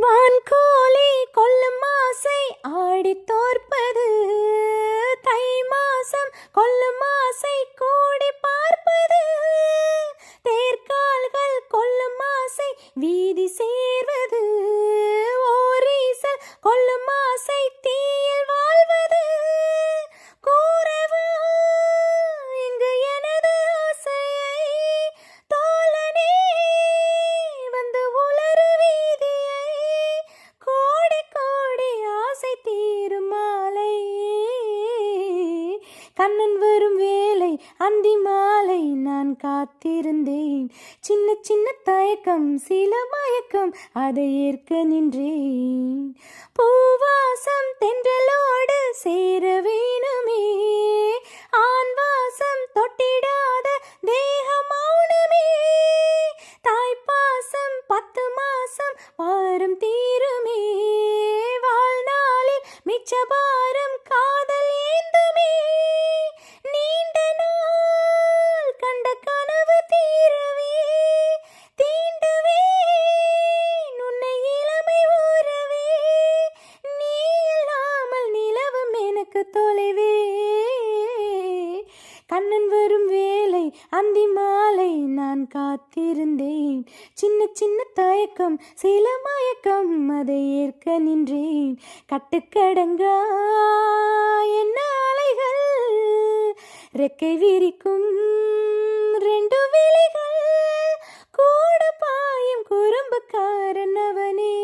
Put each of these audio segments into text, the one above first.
வான்கோழி கொல்லும் ஆசை ஆடி தோற்பது, தை மாசம் கொல்லும் ஆசை கூடி பார்ப்பது, தேர்கால்கள் கொல்லும் ஆசை வீதி சேர்வது, ஓரீசல் கொல்லும் ஆசை தீயில் வாழ்வது, கூறவா இங்கு எனது ஆசையை தோழனே வந்து உலரு வீதியை, கோடி கோடி ஆசை தீரும் மாலை, கண்ணன் வரும் வேலை அந்தி மாலை நான் காத்திருந்தேன், சின்ன சின்ன தயக்கம் சில மயக்கம் அதை ஏற்க நின்றேன், பூவாசம் தென்றலோடு சேர வேணுமே, ஆண் வாசம் தொட்டிடாத தேக மௌனமே, தாய்ப்பாசம் 10 மாசம் வாரம் தீருமே, வாழ்நாளில் மிச்ச பாரம் காதல் ஏந்துமே, நீண்ட நாள் கண்ட கனவு தீரவே தீண்டுவேன் உன்னை இளமை ஊரவே, நீ இல்லாமல் நிலவும் எனக்கு தொலைவே, கண்ணன் வரும் வேலை அந்தி மாலை நான் காத்திருந்தேன், சின்ன சின்ன தயக்கம் சில மயக்கம் அதை ஏற்க நின்றேன், கட்டுக்கடங்கா என்ன அலைகள் ரெக்கை விரிக்கும் 2 விழிகள், கூட பாயும் குறும்புக்காரன் அவனே,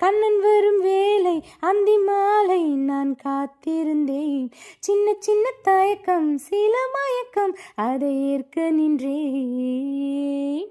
கண்ணன் வரும் வேலை அந்தி மாலை நான் காத்திருந்தேன், சின்ன சின்ன தயக்கம் சில மயக்கம் அதை ஏற்க நின்றேன்.